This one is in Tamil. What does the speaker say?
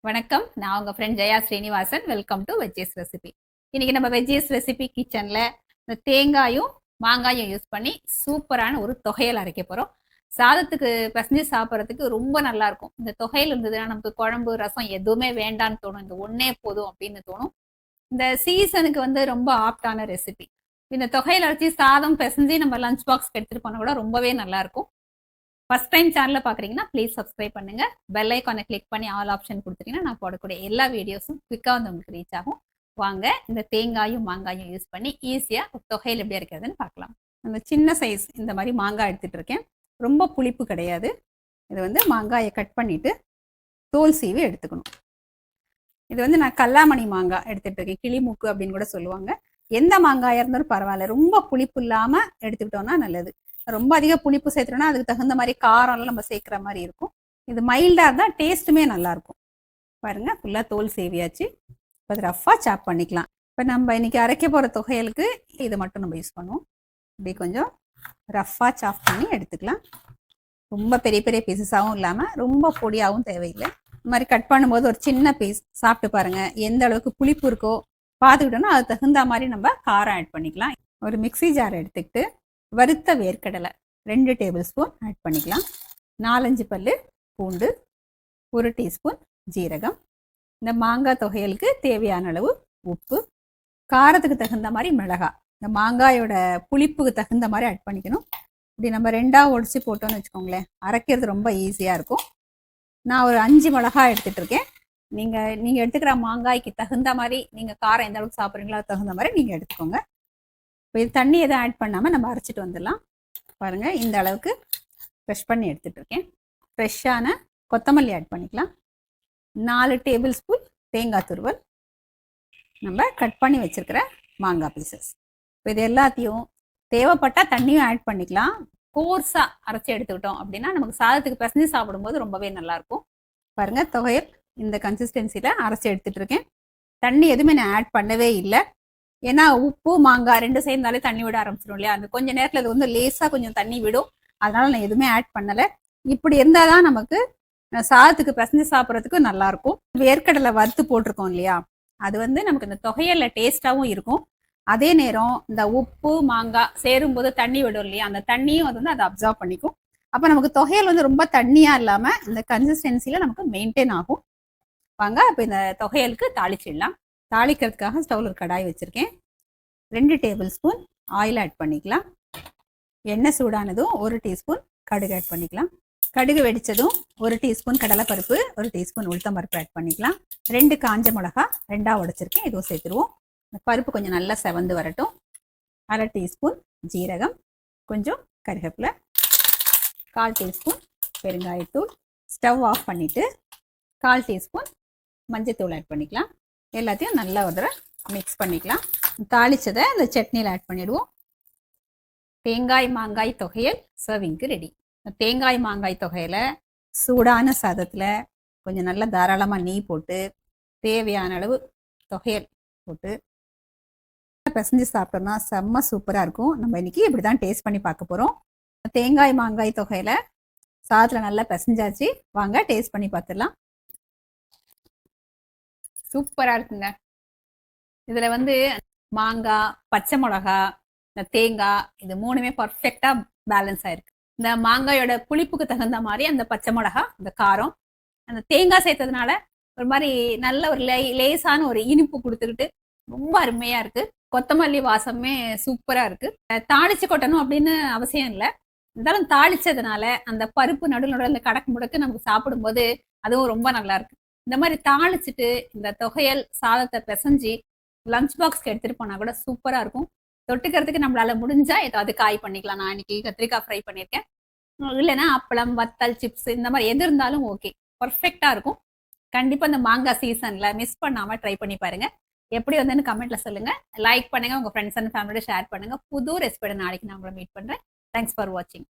வணக்கம். நான் உங்க friend Jaya Srinivasan. Welcome to veggies recipe. இன்னைக்கு நம்ம வெஜ்ஜீஸ் ரெசிபி கிச்சன்ல இந்த தேங்காயும் மாங்காயும் யூஸ் பண்ணி சூப்பரான ஒரு தொகையல் அரைக்க போறோம். சாதத்துக்கு பிசைஞ்சு சாப்பிட்றதுக்கு ரொம்ப நல்லா இருக்கும். இந்த தொகையல் இருந்ததுன்னா நமக்கு குழம்பு, ரசம் எதுவுமே வேண்டான்னு தோணும். இந்த ஒண்ணே போதும் அப்படின்னு தோணும். இந்த சீசனுக்கு ரொம்ப ஆப்டான ரெசிபி. இந்த தொகையல் அரைச்சி சாதம் பிசைஞ்சு நம்ம லஞ்ச் பாக்ஸ்க்கு எடுத்துட்டு போனா கூட ரொம்பவே நல்லா இருக்கும். ஃபர்ஸ்ட் டைம் சேனலை பார்க்குறீங்கன்னா ப்ளீஸ் சப்ஸ்கிரைப் பண்ணுங்க. பெல் ஐக்கானை கிளிக் பண்ணி ஆல் ஆப்ஷன் கொடுத்துட்டீங்கன்னா நான் போடக்கூடிய எல்லா வீடியோஸும் குயிக்காக உங்களுக்கு ரீச் ஆகும். வாங்க இந்த தேங்காயும் மாங்காயும் யூஸ் பண்ணி ஈஸியாக தொகையில் எப்படி இருக்கிறதுன்னு பார்க்கலாம். அந்த சின்ன சைஸ் இந்த மாதிரி மாங்காய் எடுத்துகிட்டு இருக்கேன். ரொம்ப புளிப்பு கிடையாது. இது மாங்காயை கட் பண்ணிவிட்டு தோல் சீவி எடுத்துக்கணும். இது நான் கல்லாமணி மாங்காய் எடுத்துகிட்டு இருக்கேன். கிளிமூக்கு அப்படின்னு கூட சொல்லுவாங்க. எந்த மாங்காயாக இருந்தாலும் பரவாயில்ல, ரொம்ப புளிப்பு இல்லாமல் எடுத்துக்கிட்டோம்னா நல்லது. ரொம்ப அதிக புளிப்பு சேர்த்துட்டோம்னா அதுக்கு தகுந்த மாதிரி காரம்லாம் நம்ம சேர்க்குற மாதிரி இருக்கும். இது மைல்டாக இருந்தால் டேஸ்ட்டுமே நல்லாயிருக்கும். பாருங்கள், ஃபுல்லாக தோல் சேவியாச்சு. இப்போ அது ரஃப்பாக சாப் பண்ணிக்கலாம். இப்போ நம்ம இன்றைக்கி அரைக்க போகிற தொகையலுக்கு இது மட்டும் நம்ம யூஸ் பண்ணுவோம். இப்படி கொஞ்சம் ரஃப்பாக சாப் பண்ணி எடுத்துக்கலாம். ரொம்ப பெரிய பெரிய பீசஸாகவும் இல்லாமல் ரொம்ப பொடியாகவும் தேவையில்லை. இந்த மாதிரி கட் பண்ணும்போது ஒரு சின்ன பீஸ் சாப்பிட்டு பாருங்கள். எந்த அளவுக்கு புளிப்பு இருக்கோ பார்த்துக்கிட்டோன்னா அது தகுந்த மாதிரி நம்ம காரம் ஆட் பண்ணிக்கலாம். ஒரு மிக்சி ஜார் எடுத்துக்கிட்டு வறுத்த வேர்க்கடலை 2 டேபிள் ஸ்பூன் ஆட் பண்ணிக்கலாம். 4-5 பல்லு பூண்டு, 1 டீஸ்பூன் ஜீரகம். இந்த மாங்காய் தொகையலுக்கு தேவையான அளவு உப்பு, காரத்துக்கு தகுந்த மாதிரி மிளகாய். இந்த மாங்காயோட புளிப்புக்கு தகுந்த மாதிரி ஆட் பண்ணிக்கணும். இப்படி நம்ம 2ஆக உடைச்சி போட்டோம்னு வச்சுக்கோங்களேன், அரைக்கிறது ரொம்ப ஈஸியாக இருக்கும். நான் ஒரு 5 மிளகாய் எடுத்துகிட்டு இருக்கேன். நீங்கள் எடுத்துக்கிற மாங்காய்க்கு தகுந்த மாதிரி நீங்கள் காரம் எந்த அளவுக்கு சாப்பிட்றீங்களோ அது தகுந்த மாதிரி நீங்கள் எடுத்துக்கோங்க. இப்போ இது தண்ணி எதுவும் ஆட் பண்ணாமல் நம்ம அரைச்சிட்டு வந்துடலாம். பாருங்கள், இந்த அளவுக்கு ஃப்ரெஷ் பண்ணி எடுத்துகிட்டு இருக்கேன். ஃப்ரெஷ்ஷான கொத்தமல்லி ஆட் பண்ணிக்கலாம். 4 டேபிள் ஸ்பூன் தேங்காய் துருவல், நம்ம கட் பண்ணி வச்சுருக்கிற மாங்காய் பீசஸ். இப்போ இது எல்லாத்தையும் தேவைப்பட்டால் தண்ணியும் ஆட் பண்ணிக்கலாம். கோர்ஸாக அரைச்சி எடுத்துக்கிட்டோம் அப்படின்னா நமக்கு சாதத்துக்கு பிசைஞ்சு சாப்பிடும்போது ரொம்பவே நல்லாயிருக்கும். பாருங்கள், தொகையல் இந்த கன்சிஸ்டன்சியில் அரைச்சி எடுத்துகிட்டு இருக்கேன். தண்ணி எதுவுமே நான் ஆட் பண்ணவே இல்லை. ஏன்னா உப்பு மாங்காய் 2 சேர்ந்தாலே தண்ணி விட ஆரம்பிச்சிடும் இல்லையா. அந்த கொஞ்சம் நேரத்தில் அது லேசாக கொஞ்சம் தண்ணி விடும். அதனால நான் எதுவுமே ஆட் பண்ணலை. இப்படி இருந்தால் தான் நமக்கு சாதத்துக்கு பிசைஞ்சு சாப்பிட்றதுக்கு நல்லாயிருக்கும். வேர்க்கடலை வறுத்து போட்டிருக்கோம் இல்லையா, அது நமக்கு இந்த தொகையல்ல டேஸ்ட்டாகவும் இருக்கும். அதே நேரம் இந்த உப்பு மாங்காய் சேரும்போது தண்ணி விடும் இல்லையா, அந்த தண்ணியும் அது அதை அப்சர்வ் பண்ணிக்கும். அப்போ நமக்கு தொகையல் ரொம்ப தண்ணியாக இல்லாமல் இந்த கன்சிஸ்டன்சியில் நமக்கு மெயின்டைன் ஆகும். வாங்க இப்போ இந்த தொகையலுக்கு தாளிச்சிடலாம். தாளிக்கிறதுக்காக ஸ்டவ்வில் ஒரு கடாய் வச்சுருக்கேன். 2 டேபிள் ஸ்பூன் ஆயில் ஆட் பண்ணிக்கலாம். எண்ணெய் சூடானதும் 1 டீஸ்பூன் கடுகு ஆட் பண்ணிக்கலாம். கடுகு வெடித்ததும் 1 டீஸ்பூன் கடலைப்பருப்பு, 1 டீஸ்பூன் உளுத்தம்பருப்பு ஆட் பண்ணிக்கலாம். 2 காஞ்ச மிளகா 2ஆக உடைச்சிருக்கேன், இதுவும் சேர்த்துருவோம். பருப்பு கொஞ்சம் நல்லா செவந்து வரட்டும். 1/2 டீஸ்பூன் ஜீரகம், கொஞ்சம் கருவேப்பிலை, 1/4 டீஸ்பூன் பெருங்காயத்தூள். ஸ்டவ் ஆஃப் பண்ணிவிட்டு 1/4 டீஸ்பூன் மஞ்சத்தூள் ஆட் பண்ணிக்கலாம். எல்லாத்தையும் நல்லா ஒரு தடவை மிக்ஸ் பண்ணிக்கலாம். தாளிச்சதை இந்த சட்னியில் ஆட் பண்ணிவிடுவோம். தேங்காய் மாங்காய் தொகையல் சர்விங்க்கு ரெடி. தேங்காய் மாங்காய் தொகையில் சூடான சாதத்தில் கொஞ்சம் நல்லா தாராளமாக நெய் போட்டு தேவையான அளவு தொகையல் போட்டு பிசைஞ்சு சாப்பிட்டோம்னா செம்ம சூப்பராக இருக்கும். நம்ம இன்றைக்கி இப்படி தான் டேஸ்ட் பண்ணி பார்க்க போகிறோம். தேங்காய் மாங்காய் தொகையில் சாதத்தில் நல்லா பிசைஞ்சாச்சு. வாங்க டேஸ்ட் பண்ணி பார்த்துடலாம். சூப்பராக இருக்குங்க. இதில் மாங்காய், பச்சை மிளகா, இந்த தேங்காய், இது 3மே பர்ஃபெக்டாக பேலன்ஸ் ஆயிருக்கு. இந்த மாங்காயோட புளிப்புக்கு தகுந்த மாதிரி அந்த பச்சை மிளகா, இந்த காரம், அந்த தேங்காய் சேர்த்ததுனால ஒரு மாதிரி நல்ல ஒரு லேசான ஒரு இனிப்பு கொடுத்துக்கிட்டு ரொம்ப அருமையாக இருக்குது. கொத்தமல்லி வாசமே சூப்பராக இருக்குது. தாளிச்சு கொட்டணும் அப்படின்னு அவசியம் இல்லை. இருந்தாலும் தாளிச்சதுனால அந்த பருப்பு நடுவில் அந்த கடக்கு முடக்கு நமக்கு சாப்பிடும்போது அதுவும் ரொம்ப நல்லா இருக்கு. இந்த மாதிரி தாளிச்சுட்டு இந்த தொகையல் சாதத்தை பிசைஞ்சு லஞ்ச் பாக்ஸ்க்கு எடுத்துகிட்டு போனால் கூட சூப்பராக இருக்கும். தொட்டுக்கிறதுக்கு நம்மளால முடிஞ்சால் ஏதாவது காய் பண்ணிக்கலாம். நான் இன்னைக்கு கத்திரிக்காய் ஃப்ரை பண்ணியிருக்கேன். இல்லைன்னா அப்பளம், வத்தல், சிப்ஸ் இந்த மாதிரி எது இருந்தாலும் ஓகே, பர்ஃபெக்டாக இருக்கும். கண்டிப்பாக இந்த மாங்காய் சீசனில் மிஸ் பண்ணாமல் ட்ரை பண்ணி பாருங்கள். எப்படி கமெண்ட்டில் சொல்லுங்கள். லைக் பண்ணுங்கள், உங்கள் ஃப்ரெண்ட்ஸ் அண்ட் ஃபேமிலியோட ஷேர் பண்ணுங்கள். புது ரெசிபியோட நாளைக்கு நான் உங்களை மீட் பண்ணுறேன். தேங்க்ஸ் ஃபார் வாட்சிங்.